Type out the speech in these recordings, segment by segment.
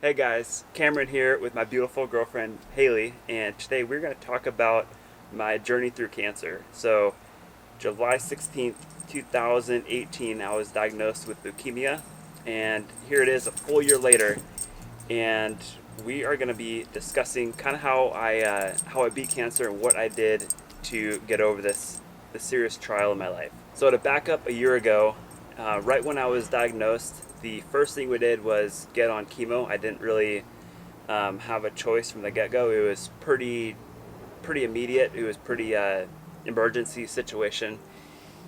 Hey guys, Cameron here with my beautiful girlfriend Haley, and today we're going to talk about my journey through cancer. So, July 16th, 2018, I was diagnosed with leukemia, and here it is a full year later, and we are going to be discussing kind of how I beat cancer and what I did to get over this serious trial in my life. So to back up a year ago, right when I was diagnosed, the first thing we did was get on chemo. I didn't really have a choice from the get-go. It was pretty immediate. It was pretty emergency situation.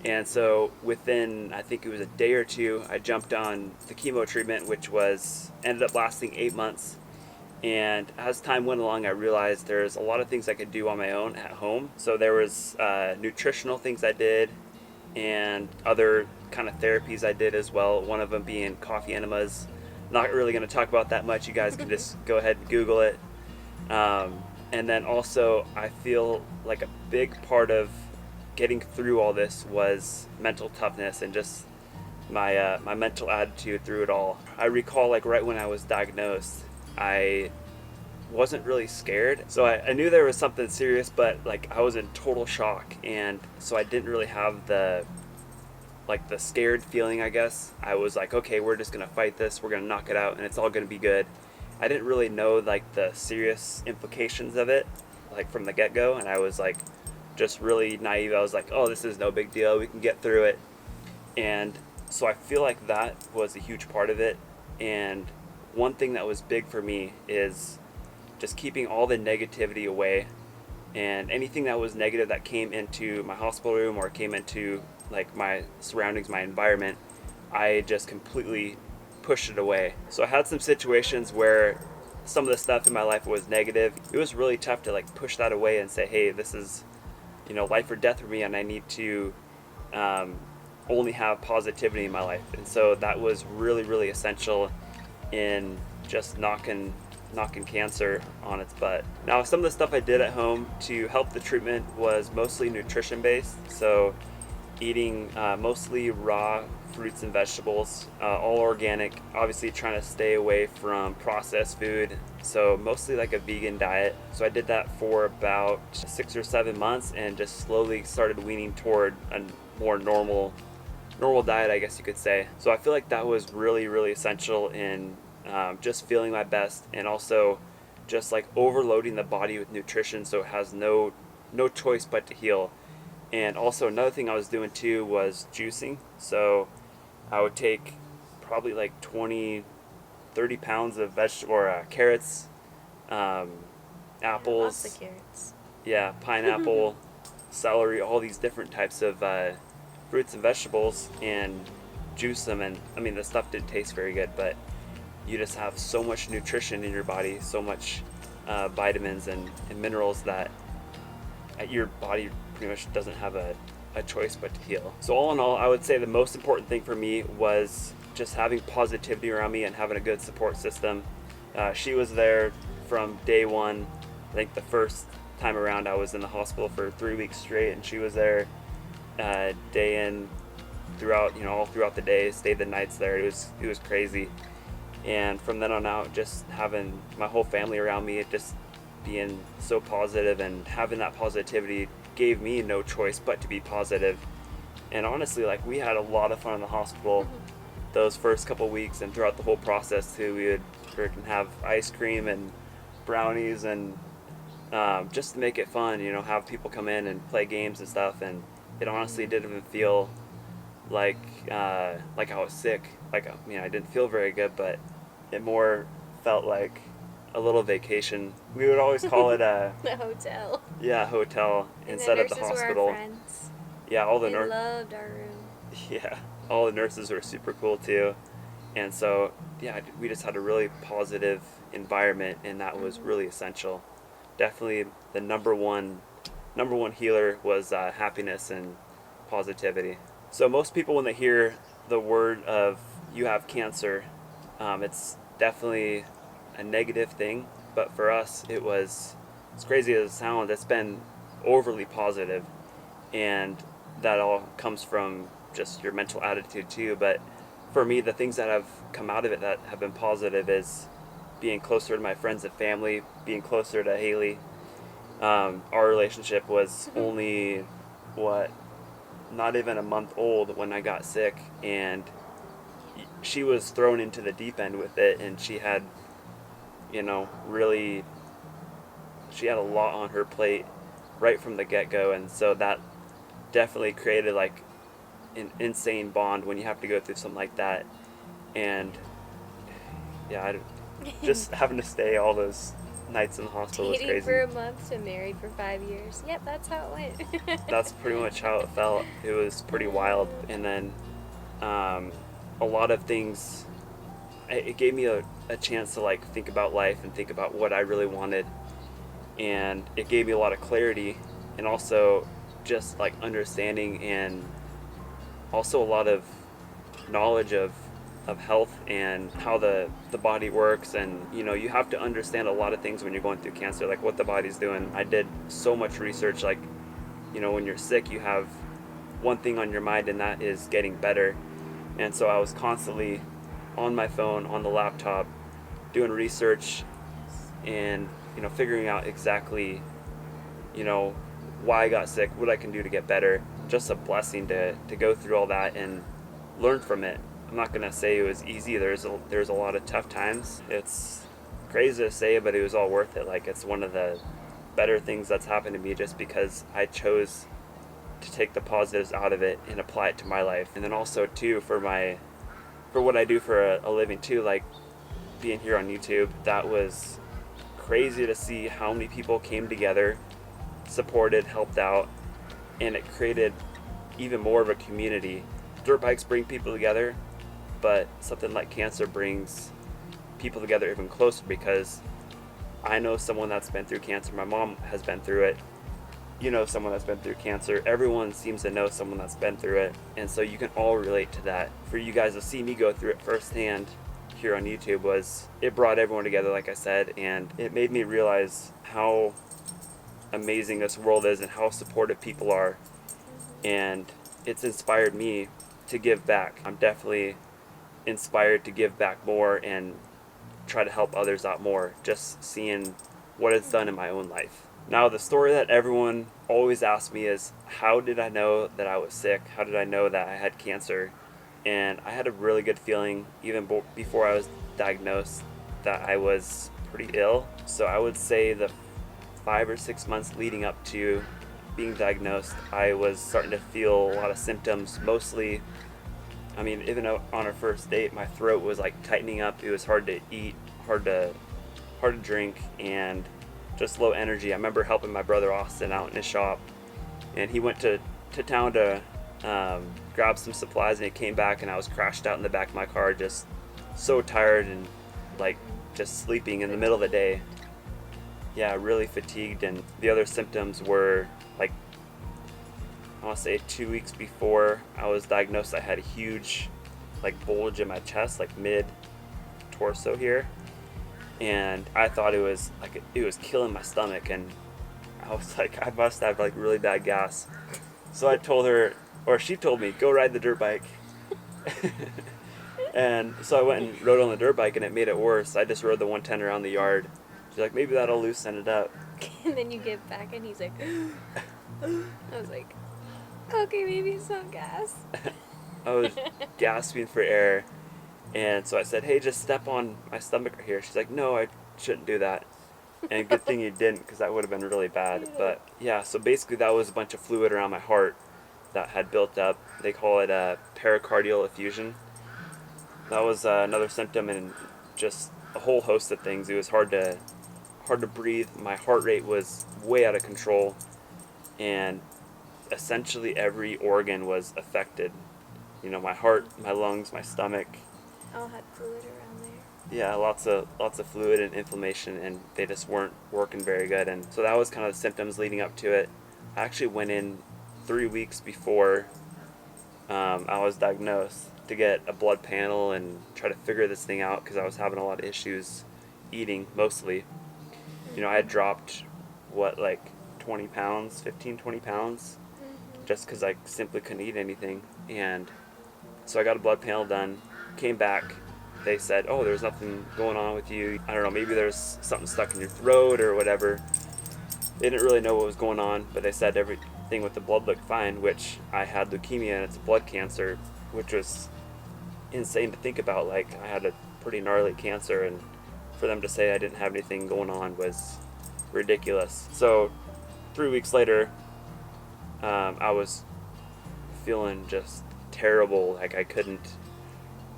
And so within, I think it was a day or two, I jumped on the chemo treatment, which was ended up lasting 8 months. And as time went along, I realized there's a lot of things I could do on my own at home. So there was nutritional things I did, and other kind of therapies I did as well. One of them being coffee enemas. Not really going to talk about that much. You guys can just go ahead and Google it. And then also, I feel like a big part of getting through all this was mental toughness and just my mental attitude through it all. I recall, like, right when I was diagnosed, I wasn't really scared. So I knew there was something serious, but like I was in total shock, and so I didn't really have the scared feeling, I guess. I was like, okay, we're just gonna fight this, we're gonna knock it out, and it's all gonna be good. I didn't really know like the serious implications of it, like from the get-go, and I was like just really naive. I was like, oh, this is no big deal, we can get through it. And so I feel like that was a huge part of it. And one thing that was big for me is just keeping all the negativity away, and anything that was negative that came into my hospital room or came into like my surroundings, my environment, I just completely pushed it away. So I had some situations where some of the stuff in my life was negative. It was really tough to like push that away and say, hey, this is, life or death for me, and I need to um, only have positivity in my life. And so that was really, really essential in just knocking cancer on its butt. Now, some of the stuff I did at home to help the treatment was mostly nutrition based. So eating mostly raw fruits and vegetables, all organic, obviously trying to stay away from processed food, so mostly like a vegan diet. So I did that for about 6 or 7 months and just slowly started weaning toward a more normal diet, I guess you could say. So I feel like that was really, really essential in just feeling my best, and also just like overloading the body with nutrition so it has no choice but to heal. And also another thing I was doing too was juicing. So I would take probably like 20, 30 pounds of vegetable or carrots, um, Yeah, lots of apples, carrots. yeah, pineapple, celery, all these different types of fruits and vegetables, and juice them. And I mean, the stuff didn't taste very good, but you just have so much nutrition in your body, so much vitamins and minerals that your body pretty much doesn't have a choice but to heal. So all in all, I would say the most important thing for me was just having positivity around me and having a good support system. She was there from day one. I think the first time around I was in the hospital for 3 weeks straight, and she was there day in, throughout, all throughout the day, stayed the nights there. It was crazy. And from then on out, just having my whole family around me, it just being so positive and having that positivity gave me no choice but to be positive. And honestly, like, we had a lot of fun in the hospital those first couple weeks, and throughout the whole process too. We would freaking have ice cream and brownies, and just to make it fun, have people come in and play games and stuff. And it honestly didn't even feel like I was sick. Like, I mean, I didn't feel very good, but it more felt like a little vacation. We would always call it a The hotel. yeah, hotel And the instead of the nurses were our hospital. friends. Yeah, all the They loved our room. yeah, all the nurses were super cool too. And so, yeah, we just had a really positive environment, and that was really essential. Definitely the number one healer was happiness and positivity. So most people, when they hear the word of you have cancer, it's definitely a negative thing. But for us, as crazy as it sounds, it's been overly positive, and that all comes from just your mental attitude too. But for me, the things that have come out of it that have been positive is being closer to my friends and family, being closer to Haley. Our relationship was only, what, not even a month old when I got sick, and she was thrown into the deep end with it, and she had, really, she had a lot on her plate right from the get-go, and so that definitely created like an insane bond when you have to go through something like that. And yeah, just having to stay all those nights in the hospital was Dating crazy. for a month to married for 5 years. Yep, that's how it went. That's pretty much how it felt. It was pretty wild. And then a lot of things, it gave me a chance to like think about life and think about what I really wanted. And it gave me a lot of clarity, and also just like understanding, and also a lot of knowledge of health and how the body works. And you have to understand a lot of things when you're going through cancer, like what the body's doing. I did so much research, like when you're sick you have one thing on your mind, and that is getting better. And so I was constantly on my phone, on the laptop, doing research and figuring out exactly why I got sick, what I can do to get better. Just a blessing to go through all that and learn from it. I'm not gonna say it was easy. There's a lot of tough times. It's crazy to say, but it was all worth it. Like, it's one of the better things that's happened to me, just because I chose to take the positives out of it and apply it to my life. And then also too, for what I do for a living too, like being here on YouTube, that was crazy to see how many people came together, supported, helped out, and it created even more of a community. Dirt bikes bring people together, but something like cancer brings people together even closer, because I know someone that's been through cancer. My mom has been through it. Someone that's been through cancer. Everyone seems to know someone that's been through it, and so you can all relate to that. For you guys to see me go through it firsthand here on YouTube, it brought everyone together, like I said, and it made me realize how amazing this world is and how supportive people are. And it's inspired me to give back. I'm definitely inspired to give back more and try to help others out more, just seeing what it's done in my own life. Now, the story that everyone always asks me is, how did I know that I was sick? How did I know that I had cancer? And I had a really good feeling, even before I was diagnosed, that I was pretty ill. So I would say the 5 or 6 months leading up to being diagnosed, I was starting to feel a lot of symptoms. Mostly, even on our first date, my throat was like tightening up. It was hard to eat, hard to drink, and just low energy. I remember helping my brother Austin out in his shop, and he went to town to grab some supplies, and he came back, and I was crashed out in the back of my car, just so tired and like just sleeping in the middle of the day. Yeah, really fatigued. And the other symptoms were like, I want to say 2 weeks before I was diagnosed, I had a huge like bulge in my chest, like mid torso here, and I thought it was killing my stomach, and I was like, I must have like really bad gas. So I told her, or she told me, go ride the dirt bike. And so I went and rode on the dirt bike, and it made it worse. I just rode the 110 around the yard. She's like, maybe that'll loosen it up. And then you get back and he's like, I was like, okay, maybe some gas. I was gasping for air. And so I said, hey, just step on my stomach right here. She's like, no, I shouldn't do that. And good thing you didn't, because that would have been really bad. But yeah, so basically that was a bunch of fluid around my heart that had built up. They call it a pericardial effusion. That was another symptom, and just a whole host of things. It was hard to breathe. My heart rate was way out of control, and essentially every organ was affected. My heart, my lungs, my stomach. All had fluid around there. Yeah, lots of fluid and inflammation, and they just weren't working very good. And so that was kind of the symptoms leading up to it. I actually went in 3 weeks before I was diagnosed to get a blood panel and try to figure this thing out, because I was having a lot of issues eating, mostly. I had dropped, like 20 pounds, 15, 20 pounds, just because I simply couldn't eat anything. And so I got a blood panel done, came back, they said, oh, there's nothing going on with you. I don't know, maybe there's something stuck in your throat or whatever. They didn't really know what was going on, but they said everything with the blood looked fine, which I had leukemia and it's a blood cancer, which was insane to think about. Like, I had a pretty gnarly cancer, and for them to say I didn't have anything going on was ridiculous. So 3 weeks later, I was feeling just terrible. Like, I couldn't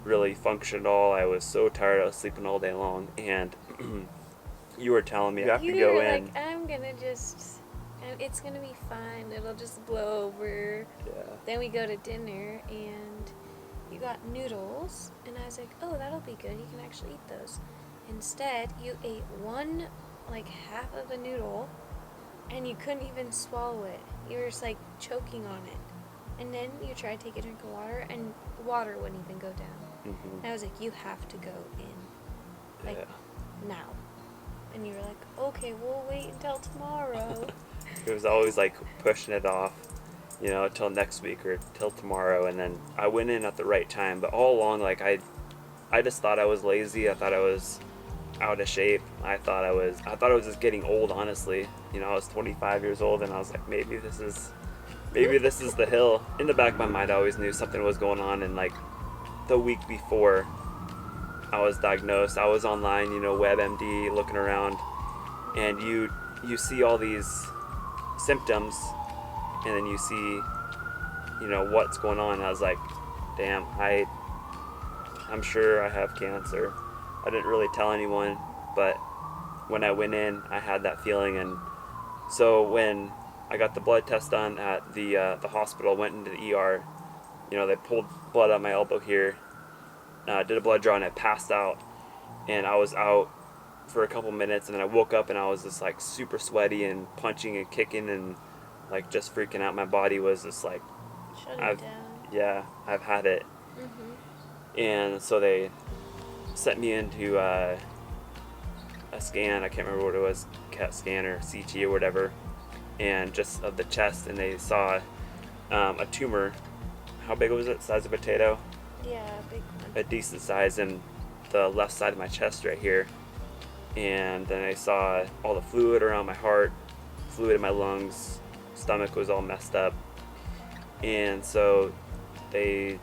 really function at all. I was so tired. I was sleeping all day long, and you were telling me you have to go were in. like, I'm gonna just, it's gonna be fine. It'll just blow over. Yeah. Then we go to dinner, and you got noodles, and I was like, oh, that'll be good. You can actually eat those. Instead, you ate one, like half of a noodle, and you couldn't even swallow it. You were just like choking on it. And then you tried to take a drink of water, and water wouldn't even go down. Mm-hmm. And I was like, you have to go in, like, now. And you were like, okay, we'll wait until tomorrow. It was always like pushing it off, you know, till next week or till tomorrow. And then I went in at the right time, but all along, like, I just thought I was lazy. I thought I was out of shape. I thought I was just getting old, honestly. You know, I was 25 years old, and I was like, maybe this is the hill. In the back of my mind, I always knew something was going on. And like the week before I was diagnosed, I was online, you know, WebMD, looking around, and you see all these symptoms, and then you see, you know, what's going on. And I was like, damn, I'm sure I have cancer. I didn't really tell anyone, but when I went in, I had that feeling. And so when I got the blood test done at the hospital, went into the ER, you know, they pulled blood out my elbow here, did a blood draw, and I passed out. And I was out for a couple minutes, and then I woke up, and I was just like super sweaty and punching and kicking and like just freaking out. My body was just like, Shut it down. I've had it. Mm-hmm. And so they sent me into a scan. I can't remember what it was, CAT scan or CT or whatever, and just of the chest, and they saw a tumor. How big was it? Size of a potato? Yeah, big one. A decent size in the left side of my chest right here. And then I saw all the fluid around my heart, fluid in my lungs, stomach was all messed up. And so I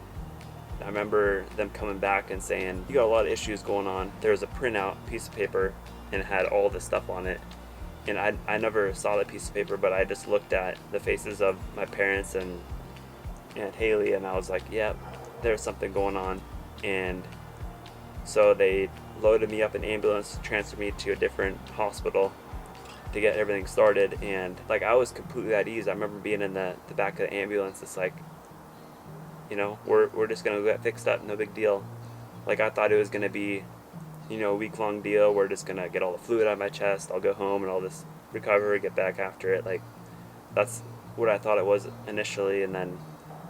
remember them coming back and saying, you got a lot of issues going on. There was a printout piece of paper, and it had all this stuff on it. And I never saw the piece of paper, but I just looked at the faces of my parents and Haley, and I was like, yep, there's something going on. And so they loaded me up in an ambulance, transferred me to a different hospital to get everything started. And like, I was completely at ease. I remember being in the back of the ambulance. It's like, you know, we're just gonna get fixed up, no big deal. Like, I thought it was gonna be, you know, a week-long deal. We're just gonna get all the fluid out of my chest, I'll go home and I'll just recover, get back after it. Like, that's what I thought it was initially. And then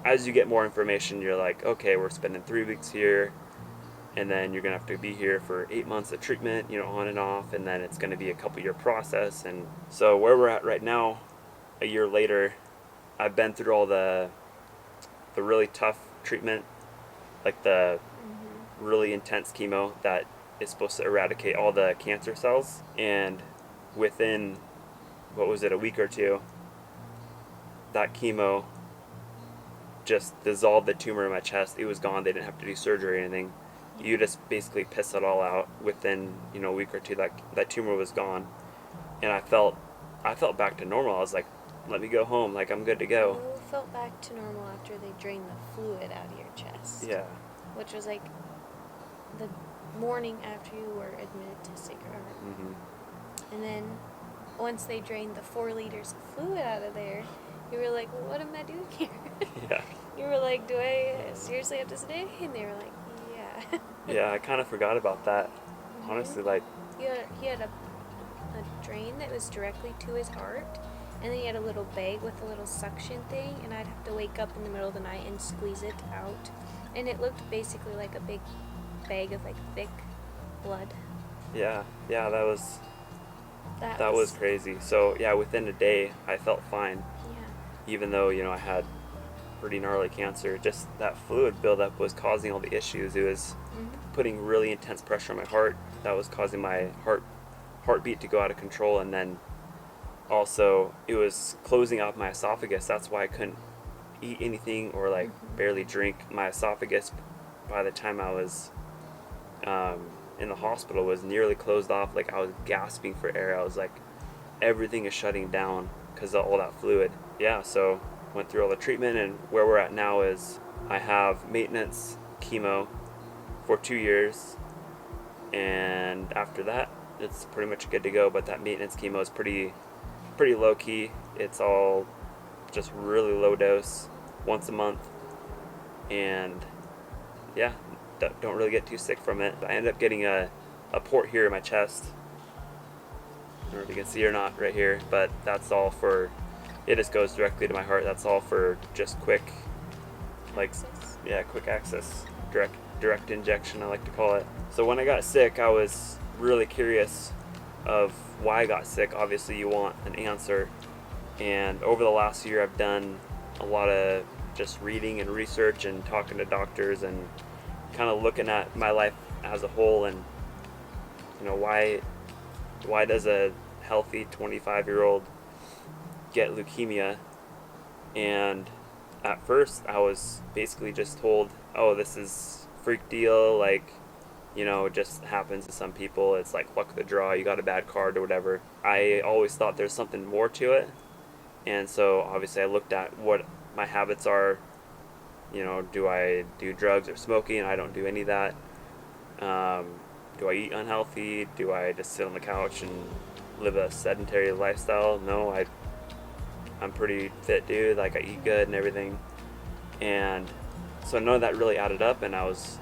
as you get more information, you're like, okay, we're spending 3 weeks here, and then you're gonna have to be here for 8 months of treatment, you know, on and off, and then it's gonna be a couple-year process. And so where we're at right now, a year later, I've been through all the really tough treatment, like the really intense chemo that is supposed to eradicate all the cancer cells. And within, what was it, a week or two, that chemo just dissolved the tumor in my chest. It was gone. They didn't have to do surgery or anything. You just basically piss it all out within, you know, a week or two. That tumor was gone, and I felt back to normal. I was like, let me go home. Like, I'm good to go. You felt back to normal after they drained the fluid out of your chest. Yeah. Which was like the morning after you were admitted to Sacred Heart. Mm-hmm. And then once they drained the 4 liters of fluid out of there, you were like, well, what am I doing here? Yeah. You were like, do I seriously have to stay? And they were like, yeah. Yeah, I kind of forgot about that. Mm-hmm. Honestly, like, He had a drain that was directly to his heart, and then he had a little bag with a little suction thing, and I'd have to wake up in the middle of the night and squeeze it out. And it looked basically like a big bag of like thick blood. yeah, that was crazy. So yeah, within a day, I felt fine. Yeah. Even though, you know, I had pretty gnarly cancer. Just that fluid buildup was causing all the issues. It was putting really intense pressure on my heart. That was causing my heartbeat to go out of control, and then also it was closing off my esophagus. That's why I couldn't eat anything or like barely drink. My esophagus, by the time I was in the hospital, was nearly closed off. Like I was gasping for air. I was like, everything is shutting down because of all that fluid. Yeah, so went through all the treatment, and where we're at now is I have maintenance chemo for 2 years, and after that it's pretty much good to go. But that maintenance chemo is pretty low key. It's all just really low dose, once a month, and yeah, don't really get too sick from it. I ended up getting a port here in my chest. I don't know if you can see or not right here, but that's all for, it just goes directly to my heart. That's all for just quick, like, Access. yeah, quick access, direct injection, I like to call it. So when I got sick, I was really curious of why I got sick. Obviously you want an answer, and over the last year I've done a lot of just reading and research and talking to doctors and kind of looking at my life as a whole, and why does a healthy 25-year-old get leukemia? And at first I was basically just told, oh, this is freak deal, like, it just happens to some people. It's like luck of the draw, you got a bad card or whatever. I always thought there's something more to it, and so obviously I looked at what my habits are. Do I do drugs or smoking? I don't do any of that. Do I eat unhealthy? Do I just sit on the couch and live a sedentary lifestyle? No, I'm pretty fit dude. Like I eat good and everything. And so none of that really added up, and I was,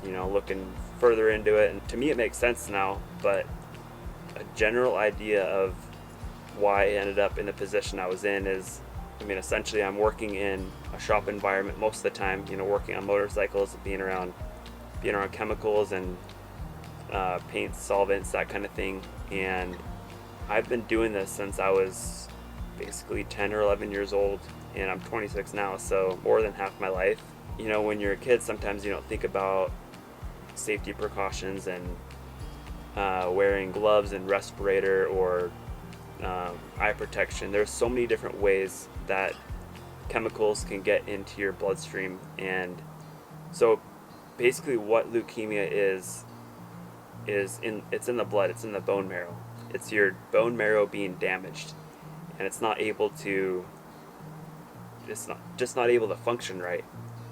looking further into it, and to me it makes sense now, but a general idea of why I ended up in the position I was in is, essentially I'm working in a shop environment most of the time, working on motorcycles, being around chemicals and paints, solvents, that kind of thing. And I've been doing this since I was basically 10 or 11 years old, and I'm 26 now, so more than half my life. When you're a kid, sometimes you don't think about safety precautions and wearing gloves and respirator or eye protection. There's so many different ways that chemicals can get into your bloodstream. And so basically what leukemia is it's in the blood, it's in the bone marrow. It's your bone marrow being damaged, and it's not able to not able to function right,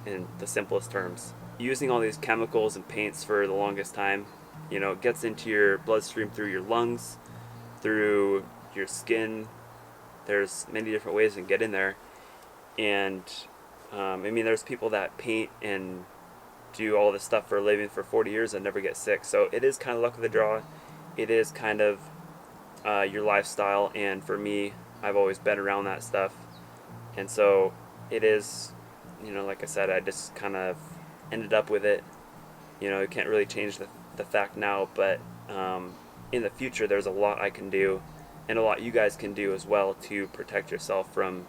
in the simplest terms. Using all these chemicals and paints for the longest time, it gets into your bloodstream through your lungs, through your skin. There's many different ways to get in there. And there's people that paint and do all this stuff for a living for 40 years and never get sick. So it is kind of luck of the draw. It is kind of your lifestyle. And for me, I've always been around that stuff. And so it is, like I said, I just kind of ended up with it. You can't really change the fact now, but in the future, there's a lot I can do, and a lot you guys can do as well, to protect yourself from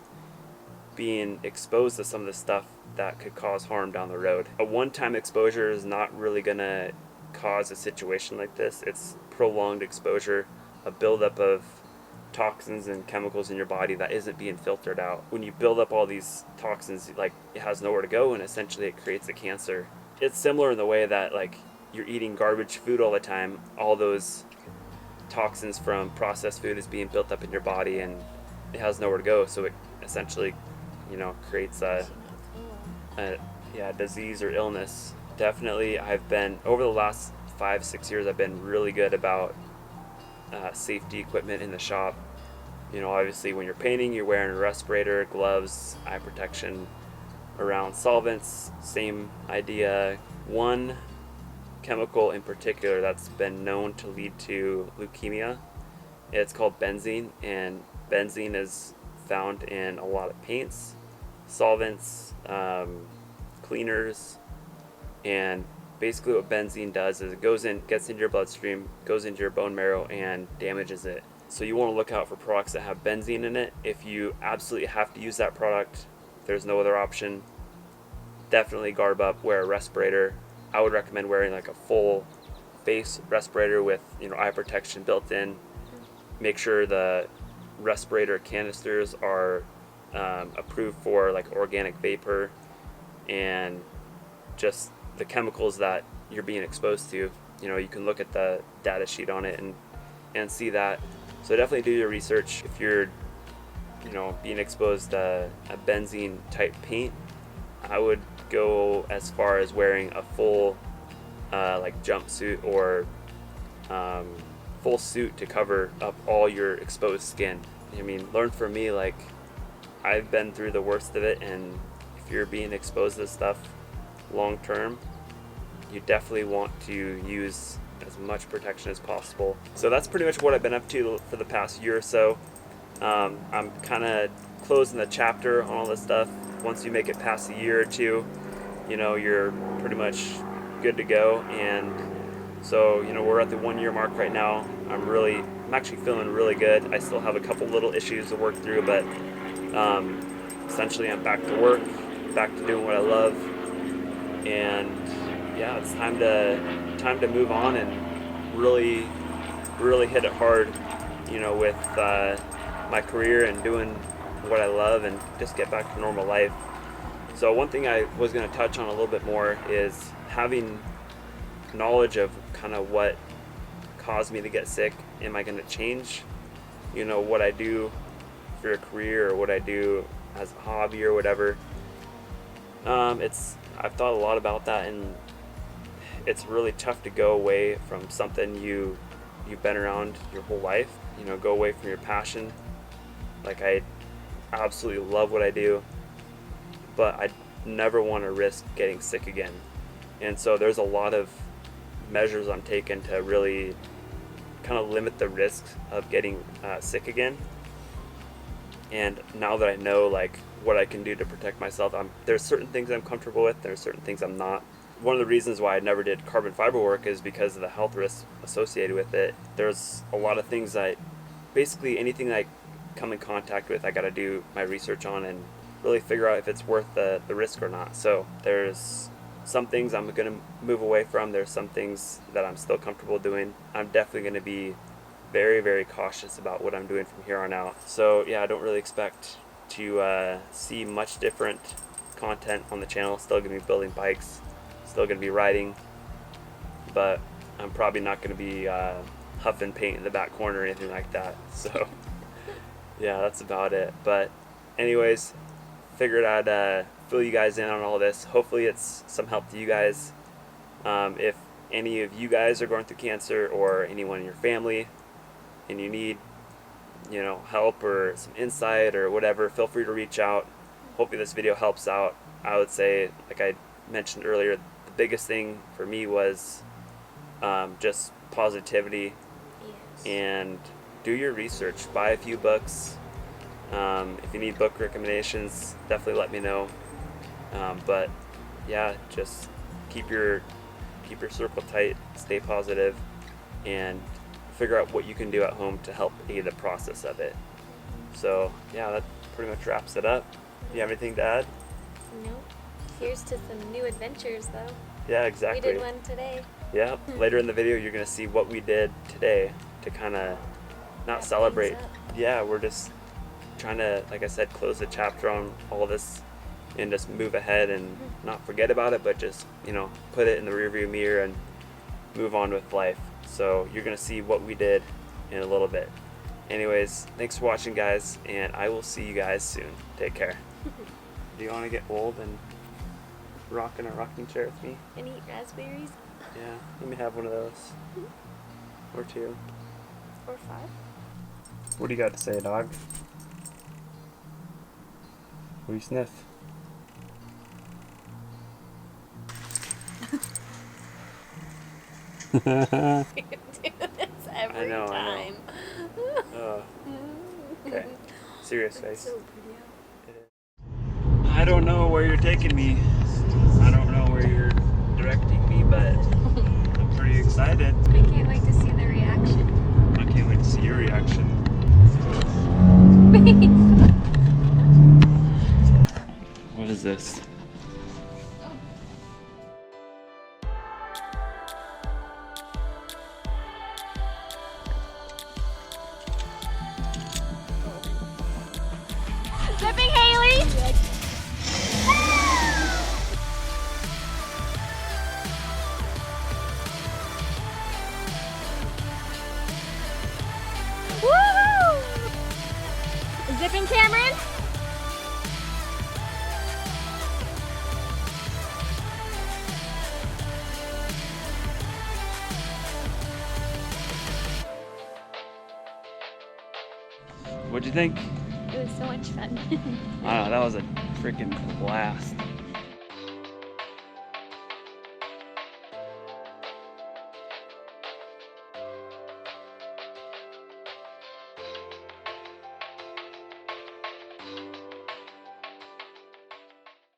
being exposed to some of the stuff that could cause harm down the road. A one-time exposure is not really going to cause a situation like this. It's prolonged exposure, a buildup of toxins and chemicals in your body that isn't being filtered out. When you build up all these toxins, like, it has nowhere to go, and essentially it creates a cancer. It's similar in the way that, like, you're eating garbage food all the time. All those toxins from processed food is being built up in your body, and it has nowhere to go, so it essentially creates a disease or illness. Definitely, I've been, over the last 5-6 years, I've been really good about safety equipment in the shop. Obviously when you're painting, you're wearing a respirator, gloves, eye protection. Around solvents, same idea. One chemical in particular that's been known to lead to leukemia, it's called benzene, and benzene is found in a lot of paints, solvents, cleaners. And basically what benzene does is it gets into your bloodstream, goes into your bone marrow, and damages it. So you want to look out for products that have benzene in it. If you absolutely have to use that product, there's no other option, definitely garb up, wear a respirator, I would recommend wearing like a full face respirator with, you know, eye protection built in. Make sure the respirator canisters are approved for like organic vapor and just the chemicals that you're being exposed to. You know, you can look at the data sheet on it and see that. So definitely do your research. If you're, you know, being exposed to a benzene type paint, I would go as far as wearing a full like jumpsuit or full suit to cover up all your exposed skin. I mean, learn from me, like I've been through the worst of it, and if you're being exposed to this stuff long term, you definitely want to use as much protection as possible. So that's pretty much what I've been up to for the past year or so. I'm kind of closing the chapter on all this stuff. Once you make it past a year or two, you know, you're pretty much good to go. And so, you know, we're at the 1 year mark right now. I'm actually feeling really good. I still have a couple little issues to work through, but essentially I'm back to work, back to doing what I love. And yeah, it's time to move on and really hit it hard, you know, with my career and doing what I love and just get back to normal life. So one thing I was going to touch on a little bit more is having knowledge of kind of what caused me to get sick. Am I going to change, you know, what I do for a career or what I do as a hobby or whatever? I've thought a lot about that, and it's really tough to go away from something you've been around your whole life. You know, go away from your passion. Like, I absolutely love what I do, but I never want to risk getting sick again. And so there's a lot of measures I'm taking to really kind of limit the risks of getting sick again. And now that I know like what I can do to protect myself, there's certain things I'm comfortable with, there's certain things I'm not. One of the reasons why I never did carbon fiber work is because of the health risks associated with it. There's a lot of things that, basically anything that I come in contact with, I got to do my research on and really figure out if it's worth the risk or not. So there's some things I'm going to move away from. There's some things that I'm still comfortable doing. I'm definitely going to be very, very cautious about what I'm doing from here on out. So yeah, I don't really expect to see much different content on the channel. Still going to be building bikes, still going to be riding, but I'm probably not going to be huffing paint in the back corner or anything like that. So yeah, that's about it. But anyways, figured I'd fill you guys in on all this. Hopefully it's some help to you guys. If any of you guys are going through cancer or anyone in your family and you need, you know, help or some insight or whatever, feel free to reach out. Hopefully this video helps out. I would say, like I mentioned earlier, the biggest thing for me was just positivity. Yes. And do your research, buy a few books. If you need book recommendations, definitely let me know. But yeah, just keep your circle tight, stay positive, and figure out what you can do at home to help aid the process of it. So yeah, that pretty much wraps it up. Do you have anything to add? No. Here's to some new adventures, though. Yeah, exactly. We did one today. Yeah, later in the video you're going to see what we did today to kind of not Wrap celebrate. things up. Yeah, we're just trying to, like I said, close the chapter on all this and just move ahead and not forget about it, but just, you know, put it in the rearview mirror and move on with life. So you're going to see what we did in a little bit. Anyways, thanks for watching, guys, and I will see you guys soon. Take care. Do you want to get old and rock in a rocking chair with me? And eat raspberries. Yeah, let me have one of those. Or two. Or 5. What do you got to say, dog? What do you sniff? Do this every I know. time. Okay. Serious face. So pretty out. It is. I don't know where you're taking me. I don't know where you're directing me, but I'm pretty excited. I can't wait to see the reaction. I can't wait to see your reaction. What is this? Zipping, Cameron? What'd you think? It was so much fun. I don't know, that was a freaking blast.